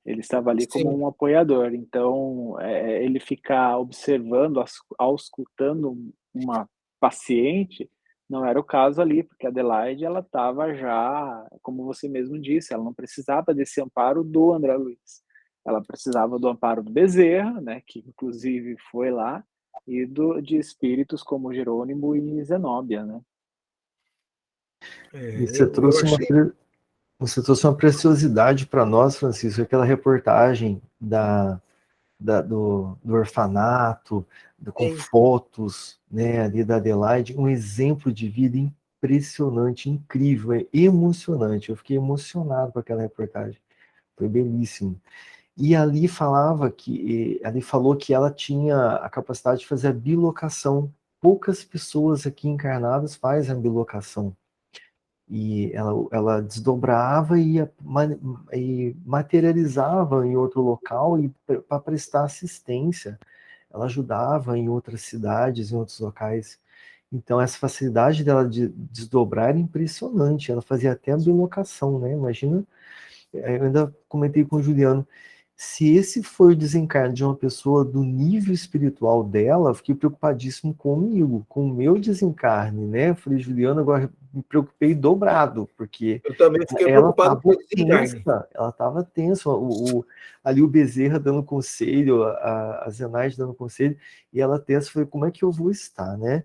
Ele estava ali como Sim. um apoiador. Então, ele ficar observando, auscultando uma paciente, não era o caso ali, porque a Adelaide, ela estava já, como você mesmo disse, ela não precisava desse amparo do André Luiz. Ela precisava do amparo do Bezerra, né, que inclusive foi lá, e de espíritos como Jerônimo e Zenóbia, né? E você Eu trouxe achei. você trouxe uma preciosidade para nós, Francisco, aquela reportagem do orfanato, com Sim. fotos, né, ali da Adelaide, um exemplo de vida impressionante, incrível, emocionante. Eu fiquei emocionado com aquela reportagem. Foi belíssimo. E ali falou que ela tinha a capacidade de fazer a bilocação. Poucas pessoas aqui encarnadas fazem a bilocação. E ela desdobrava e materializava em outro local para prestar assistência. Ela ajudava em outras cidades, em outros locais. Então, essa facilidade dela de desdobrar era impressionante. Ela fazia até a bilocação, né? Imagina, eu ainda comentei com o Juliano, se esse for o desencarne de uma pessoa do nível espiritual dela, eu fiquei preocupadíssimo comigo, com o meu desencarne, né? Eu falei, Juliano, agora me preocupei dobrado, porque Eu também fiquei ela preocupado com estava o desencarne. tensa, ela estava tensa, ali o Bezerra dando conselho, a Zenaide dando conselho, e ela tensa, foi como é que eu vou estar, né?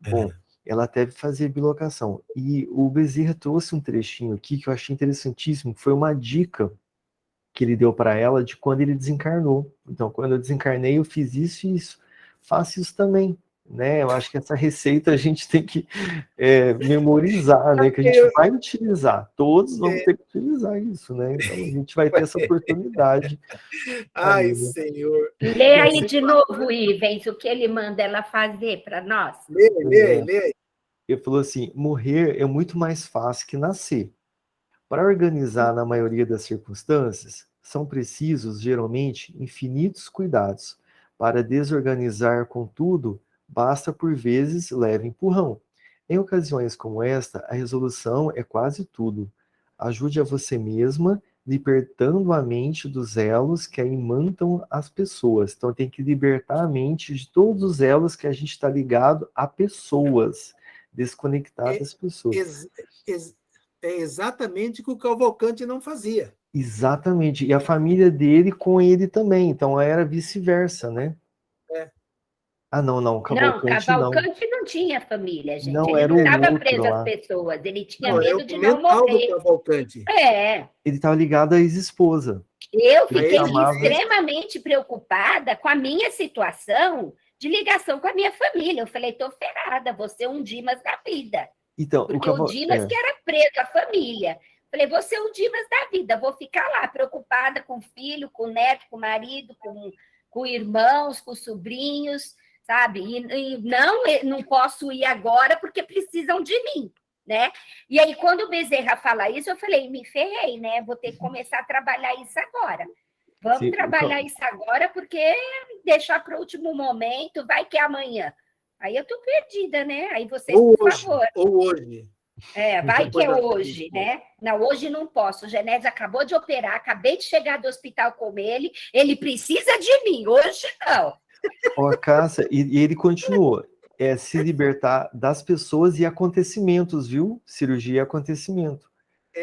Bom, ela deve fazer bilocação. E o Bezerra trouxe um trechinho aqui que eu achei interessantíssimo, que foi uma dica que ele deu para ela de quando ele desencarnou. Então, quando eu desencarnei, eu fiz isso e isso. Faço isso também, né? Eu acho que essa receita a gente tem que memorizar, né? Que a gente vai utilizar. Todos vamos ter que utilizar isso, né? Então, a gente vai ter essa oportunidade. Ai, Aí, né? Senhor. Lê aí de novo, Ivens, o que ele manda ela fazer para nós. Lê aí. Ele falou assim, morrer é muito mais fácil que nascer. Para organizar na maioria das circunstâncias, são precisos, geralmente, infinitos cuidados. Para desorganizar, contudo, basta por vezes leve empurrão. Em ocasiões como esta, a resolução é quase tudo. Ajude a você mesma, libertando a mente dos elos que imantam as pessoas. Então, tem que libertar a mente de todos os elos que a gente está ligado a pessoas, desconectar das pessoas. É exatamente o que o Cavalcante não fazia. Exatamente. E a família dele com ele também. Então era vice-versa, né? É. Ah, não, Não, Cavalcante não. Cavalcante não tinha família, gente. Não, Ele era não o estava outro preso às lá. pessoas, ele tinha Não, é medo o de não mental do morrer. Cavalcante. É. Ele estava ligado à ex-esposa. Eu Ele fiquei chamava. extremamente preocupada com a minha situação de ligação com a minha família. Eu falei, tô ferrada, vou ser um Dimas da vida. Então, Porque o Dimas que era preso, a família. Falei, vou ser o Dimas da vida, vou ficar lá preocupada com o filho, com o neto, com o marido, com irmãos, com sobrinhos, sabe? E não posso ir agora porque precisam de mim, né? E aí, quando o Bezerra fala isso, eu falei, me ferrei, né? Vou ter que começar a trabalhar isso agora. Vamos Sim, trabalhar isso agora, porque deixar para o último momento, vai que é amanhã. Aí eu tô perdida, né? Aí vocês, Ou por hoje, favor. ou hoje. Vai que Depois é da hoje, né? Não, hoje não posso. O Genésio acabou de operar, acabei de chegar do hospital com ele precisa de mim, hoje não. Ó, Cássia, e ele continuou. Se libertar das pessoas e acontecimentos, viu? Cirurgia e acontecimento.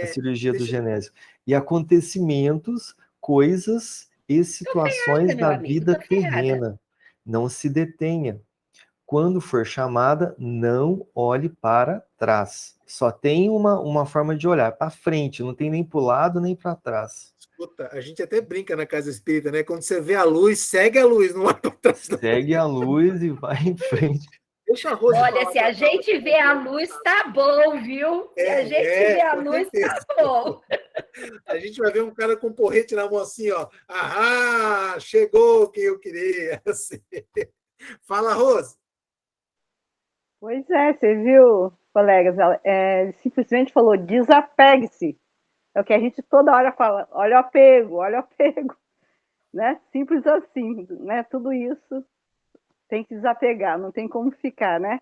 A cirurgia do Deixa, Genésio. E acontecimentos, coisas e situações Meu da amigo, vida tô ferrada. terrena. Não se detenha. Quando for chamada, não olhe para trás. Só tem uma forma de olhar, para frente, não tem nem para o lado nem para trás. escuta, a gente até brinca na casa espírita, né? Quando você vê a luz, segue a luz, não olha para trás. Não. Segue a luz e vai em frente. Deixa a Rose Olha, falar se a para gente vê a luz, tá bom, viu? Se a gente vê a com luz, certeza. tá bom. A gente vai ver um cara com um porrete na mão assim, ó. Ah, chegou quem eu queria. Assim. Fala, Rose. Pois é, você viu, colegas? Ela simplesmente falou: desapegue-se. É o que a gente toda hora fala: olha o apego, né? Simples assim, né? Tudo isso tem que desapegar, não tem como ficar, né?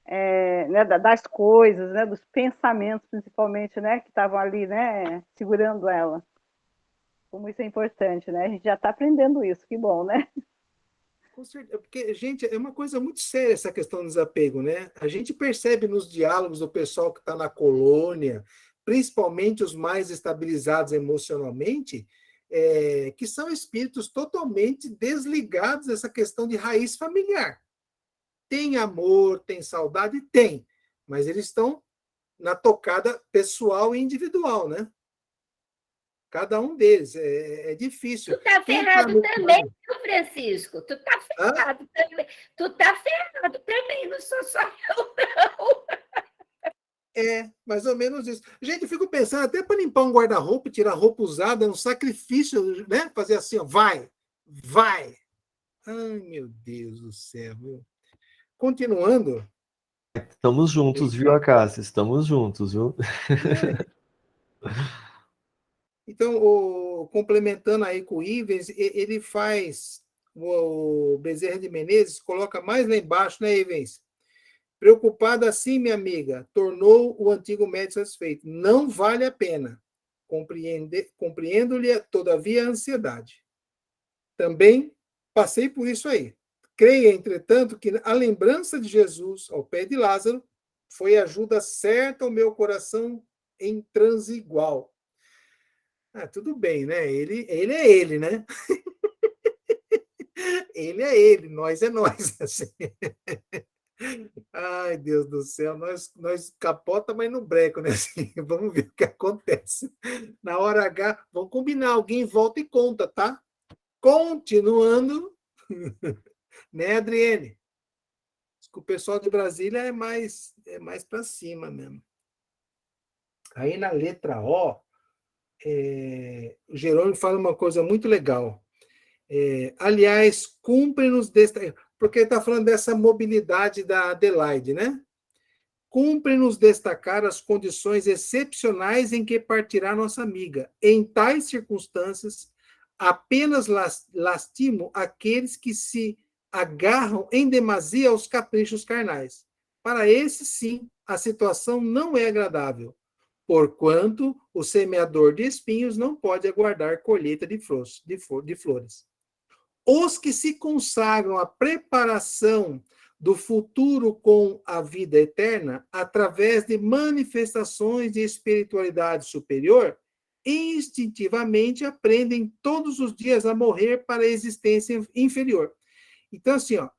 Né, das coisas, né, dos pensamentos, principalmente, né, que estavam ali, né, segurando ela. Como isso é importante, né? A gente já está aprendendo isso, que bom, né? Com certeza, porque, gente, é uma coisa muito séria essa questão do desapego, né? A gente percebe nos diálogos do pessoal que está na colônia, principalmente os mais estabilizados emocionalmente, que são espíritos totalmente desligados dessa questão de raiz familiar. Tem amor, tem saudade? Tem, mas eles estão na tocada pessoal e individual, né? Cada um deles. É difícil. Tu tá ferrado também, viu, Francisco? Tu tá ferrado também. Tu tá ferrado também, não sou só eu, não. Mais ou menos isso. Gente, eu fico pensando, até para limpar um guarda-roupa, tirar roupa usada, é um sacrifício, né? Fazer assim, ó, vai. Ai, meu Deus do céu, viu? Continuando. Estamos juntos, viu, Acácia? Estamos juntos, viu? Então, complementando aí com o Ivens, ele faz, o Bezerra de Menezes coloca mais lá embaixo, né, Ivens? Preocupada assim, minha amiga, tornou o antigo médico satisfeito. Não vale a pena. Compreendo-lhe, todavia, a ansiedade. Também passei por isso aí. Creia, entretanto, que a lembrança de Jesus ao pé de Lázaro foi ajuda certa ao meu coração em transe igual. Tudo bem, né? Ele é ele, né? Ele é ele, nós é nós. Assim. Ai, Deus do céu, nós capota, mas no breco, né? Assim, vamos ver o que acontece. Na hora H, vamos combinar, alguém volta e conta, tá? Continuando, né, Adriene? O pessoal de Brasília é mais para cima mesmo. Aí na letra O, o Jerônimo fala uma coisa muito legal. Aliás, cumpre-nos porque ele está falando dessa mobilidade da Adelaide, né? Cumpre-nos destacar as condições excepcionais em que partirá nossa amiga. Em tais circunstâncias, apenas lastimo aqueles que se agarram em demasia aos caprichos carnais. Para esses, sim, a situação não é agradável, porquanto o semeador de espinhos não pode aguardar colheita de flores. Os que se consagram à preparação do futuro com a vida eterna, através de manifestações de espiritualidade superior, instintivamente aprendem todos os dias a morrer para a existência inferior. Então, assim, ó,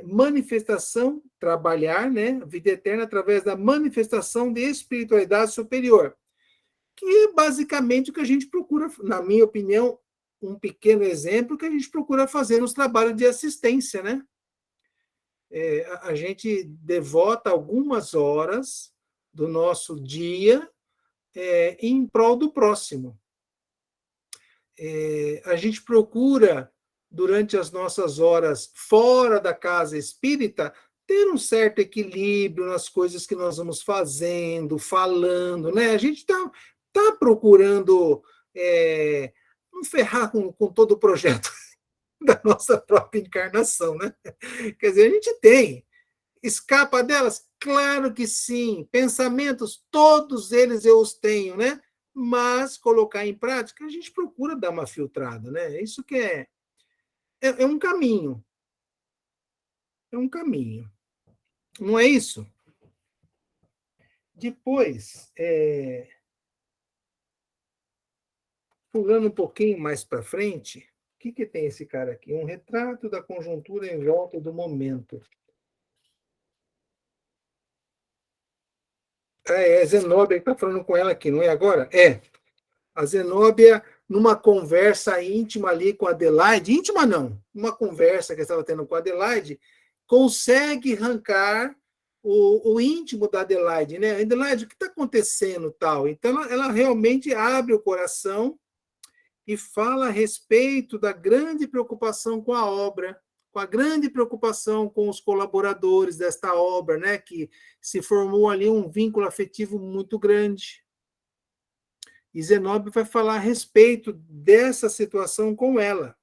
manifestação, trabalhar, né, vida eterna através da manifestação de espiritualidade superior, que é basicamente o que a gente procura, na minha opinião, um pequeno exemplo que a gente procura fazer nos trabalhos de assistência, né? A gente devota algumas horas do nosso dia em prol do próximo. A gente procura, durante as nossas horas fora da casa espírita, ter um certo equilíbrio nas coisas que nós vamos fazendo, falando, né? A gente tá procurando não ferrar com todo o projeto da nossa própria encarnação, né? Quer dizer, a gente tem. Escapa delas? Claro que sim. Pensamentos, todos eles eu os tenho, né? Mas colocar em prática, a gente procura dar uma filtrada, né? Isso que é um caminho. É um caminho. Não é isso? Depois, pulando um pouquinho mais para frente, o que tem esse cara aqui? Um retrato da conjuntura em volta do momento. É Zenóbia que está falando com ela aqui, não é agora? A Zenóbia, numa conversa íntima ali com a Adelaide, íntima não, uma conversa que estava tendo com a Adelaide, consegue arrancar o íntimo da Adelaide, né? Adelaide, o que está acontecendo tal? Então, ela realmente abre o coração e fala a respeito da grande preocupação com a obra, com a grande preocupação com os colaboradores desta obra, né? Que se formou ali um vínculo afetivo muito grande. E Zenóbia vai falar a respeito dessa situação com ela.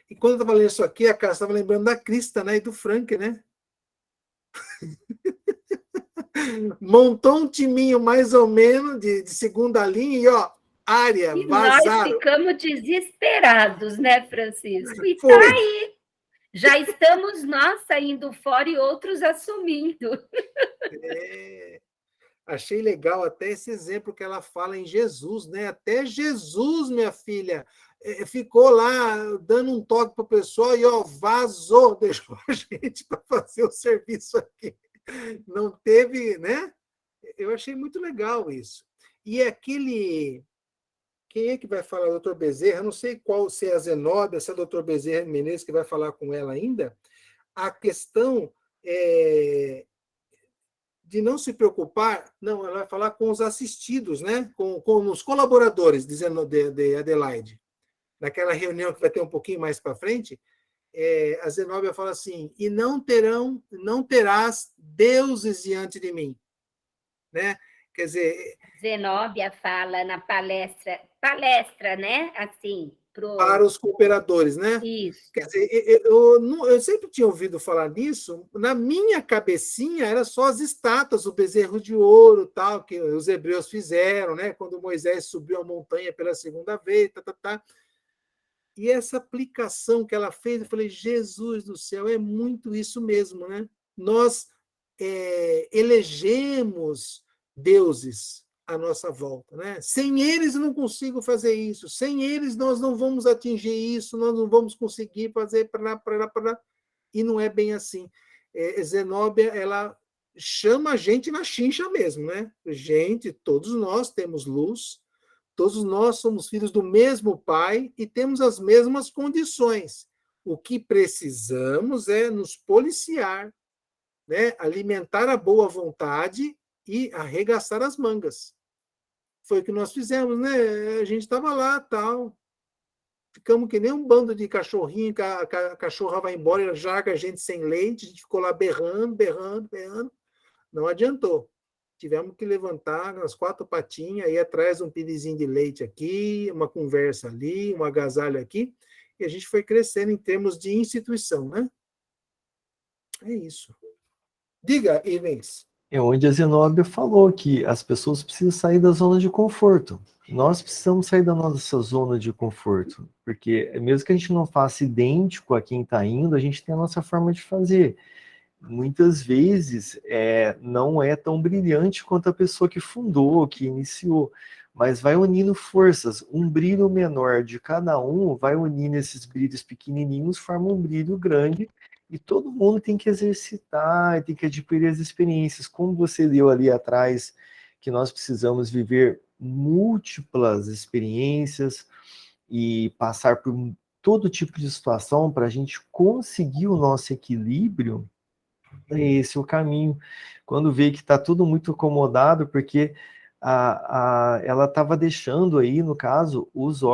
E quando eu estava lendo isso aqui, a Cássia estava lembrando da Crista, né? E do Frank, né? Montou um timinho mais ou menos de segunda linha e, ó, área, E vazaram. nós ficamos desesperados, né, Francisco? E Foi. tá aí. Já estamos nós saindo fora e outros assumindo. Achei legal até esse exemplo que ela fala em Jesus, né? Até Jesus, minha filha, ficou lá dando um toque para o pessoal e, ó, vazou, deixou a gente para fazer o serviço aqui. Não teve, né? Eu achei muito legal isso. E aquele... Quem é que vai falar? O doutor Bezerra? Eu não sei qual, se é a Zenóbia, se é o doutor Bezerra Menezes que vai falar com ela ainda. A questão de não se preocupar, não, ela vai falar com os assistidos, né? com os colaboradores de Adelaide. Naquela reunião que vai ter um pouquinho mais para frente, a Zenóbia fala assim, e não terás deuses diante de mim. Né? Quer dizer... Zenóbia fala na palestra, né? Assim, para os cooperadores, né? Isso. Quer dizer, eu sempre tinha ouvido falar nisso, na minha cabecinha era só as estátuas, o bezerro de ouro, tal, que os hebreus fizeram, né? Quando Moisés subiu a montanha pela segunda vez, E essa aplicação que ela fez, eu falei, Jesus do céu, é muito isso mesmo, né? Nós elegemos deuses à nossa volta, né? Sem eles eu não consigo fazer isso, sem eles nós não vamos atingir isso, nós não vamos conseguir fazer e não é bem assim. Zenóbia, ela chama a gente na chincha mesmo, né? Gente, todos nós temos luz, todos nós somos filhos do mesmo pai e temos as mesmas condições. O que precisamos é nos policiar, né? Alimentar a boa vontade e arregaçar as mangas. Foi o que nós fizemos, né? A gente estava lá, tal. Ficamos que nem um bando de cachorrinho, a cachorra vai embora, ela joga a gente sem leite, a gente ficou lá berrando. Não adiantou. Tivemos que levantar as 4 patinhas, ir atrás um pirizinho de leite aqui, uma conversa ali, um agasalho aqui, e a gente foi crescendo em termos de instituição, né? É isso. Diga, Ivens. É onde a Zenóbia falou que as pessoas precisam sair da zona de conforto. Nós precisamos sair da nossa zona de conforto, porque mesmo que a gente não faça idêntico a quem está indo, a gente tem a nossa forma de fazer. Muitas vezes não é tão brilhante quanto a pessoa que fundou, que iniciou, mas vai unindo forças. Um brilho menor de cada um vai unindo esses brilhos pequenininhos, forma um brilho grande, e todo mundo tem que exercitar, tem que adquirir as experiências. Como você leu ali atrás, que nós precisamos viver múltiplas experiências e passar por todo tipo de situação para a gente conseguir o nosso equilíbrio, esse é o caminho. Quando vê que está tudo muito acomodado, porque ela estava deixando aí, no caso,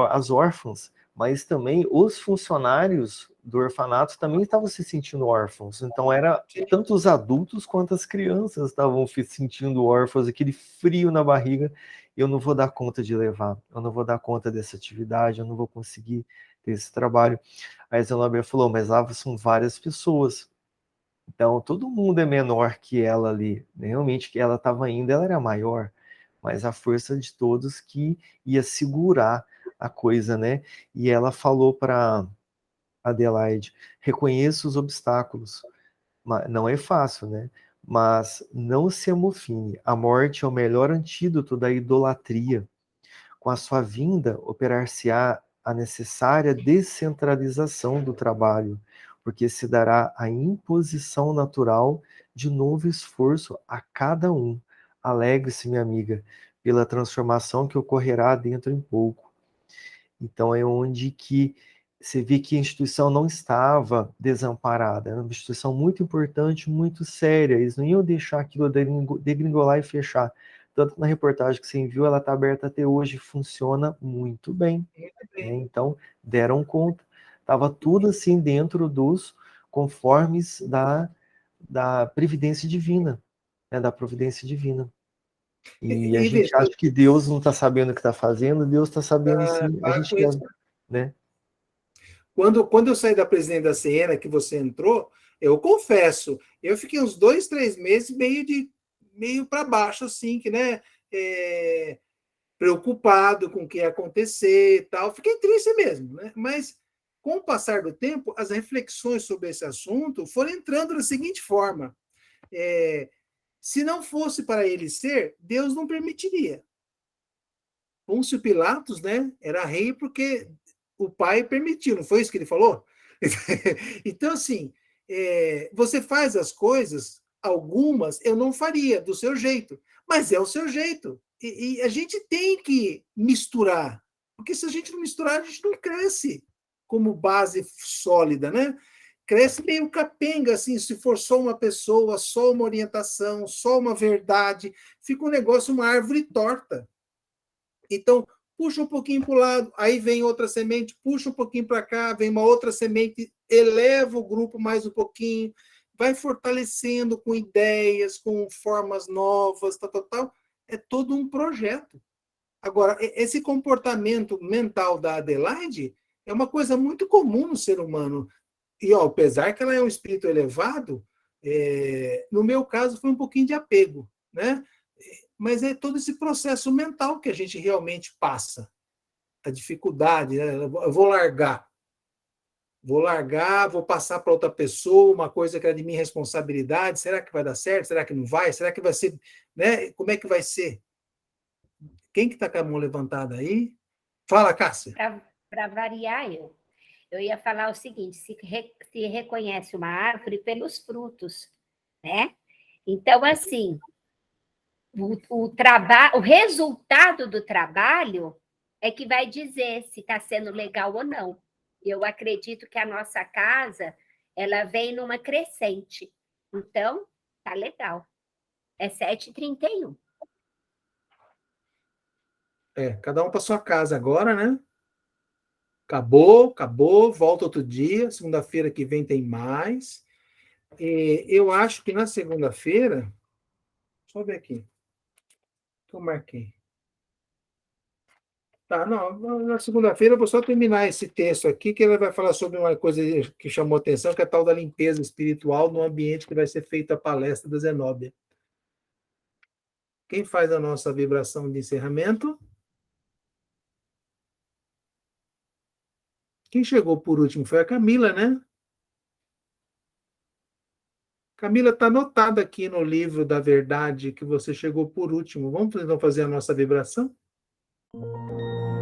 as órfãs, mas também os funcionários do orfanato também estavam se sentindo órfãos. Então, era tanto os adultos quanto as crianças estavam se sentindo órfãos, aquele frio na barriga. Eu não vou dar conta de levar, eu não vou dar conta dessa atividade, eu não vou conseguir ter esse trabalho. Aí a Zenobia falou, mas lá são várias pessoas. Então, todo mundo é menor que ela ali. Realmente, que ela estava indo, ela era maior, mas a força de todos que ia segurar a coisa, né? E ela falou para Adelaide: reconheça os obstáculos. Não é fácil, né? Mas não se amofine. A morte é o melhor antídoto da idolatria. Com a sua vinda, operar-se-á a necessária descentralização do trabalho, porque se dará a imposição natural de novo esforço a cada um. Alegre-se, minha amiga, pela transformação que ocorrerá dentro em pouco. Então é onde que você vê que a instituição não estava desamparada, era uma instituição muito importante, muito séria, eles não iam deixar aquilo degringolar e fechar. Tanto que na reportagem que você enviou, ela está aberta até hoje, funciona muito bem. Né? Então, deram conta. Estava tudo assim dentro dos conformes da previdência divina, né? Da providência divina. E a gente acha que Deus não está sabendo o que está fazendo, Deus está sabendo sim, a gente quer, né? Quando eu saí da presidente da Siena, que você entrou, eu confesso, eu fiquei uns 2, 3 meses meio para baixo, assim, que, né, preocupado com o que ia acontecer e tal. Fiquei triste mesmo, né? Mas, com o passar do tempo, as reflexões sobre esse assunto foram entrando da seguinte forma: se não fosse para ele ser, Deus não permitiria. Pôncio Pilatos, né, era rei porque o pai permitiu, não foi isso que ele falou? Então, assim, você faz as coisas, algumas eu não faria do seu jeito, mas é o seu jeito. E a gente tem que misturar, porque se a gente não misturar, a gente não cresce como base sólida, né? Cresce meio capenga, assim, se for só uma pessoa, só uma orientação, só uma verdade, fica um negócio, uma árvore torta. Então, puxa um pouquinho para o lado, aí vem outra semente, puxa um pouquinho para cá, vem uma outra semente, eleva o grupo mais um pouquinho, vai fortalecendo com ideias, com formas novas, tal, tal, tal. É todo um projeto. Agora, esse comportamento mental da Adelaide é uma coisa muito comum no ser humano. E, ó, apesar que ela é um espírito elevado, no meu caso foi um pouquinho de apego, né? Mas é todo esse processo mental que a gente realmente passa. A dificuldade, né? Eu vou largar, vou passar para outra pessoa uma coisa que é de minha responsabilidade. Será que vai dar certo? Será que não vai? Será que vai ser, né? Como é que vai ser? Quem que está com a mão levantada aí? Fala, Cássia. Para variar, eu ia falar o seguinte: se reconhece uma árvore pelos frutos, né? Então, assim, o resultado do trabalho é que vai dizer se está sendo legal ou não. Eu acredito que a nossa casa ela vem numa crescente. Então, tá legal. É 7h31. Cada um para sua casa agora, né? Acabou, volta outro dia. Segunda-feira que vem tem mais. Eu acho que na segunda-feira. Deixa eu ver aqui. Que eu marquei. Tá, não, na segunda-feira eu vou só terminar esse texto aqui, que ele vai falar sobre uma coisa que chamou atenção, que é a tal da limpeza espiritual no ambiente que vai ser feita a palestra da Zenóbia. Quem faz a nossa vibração de encerramento? Quem chegou por último foi a Camila, né? Camila, está anotada aqui no livro da verdade que você chegou por último. Vamos então fazer a nossa vibração? Amém.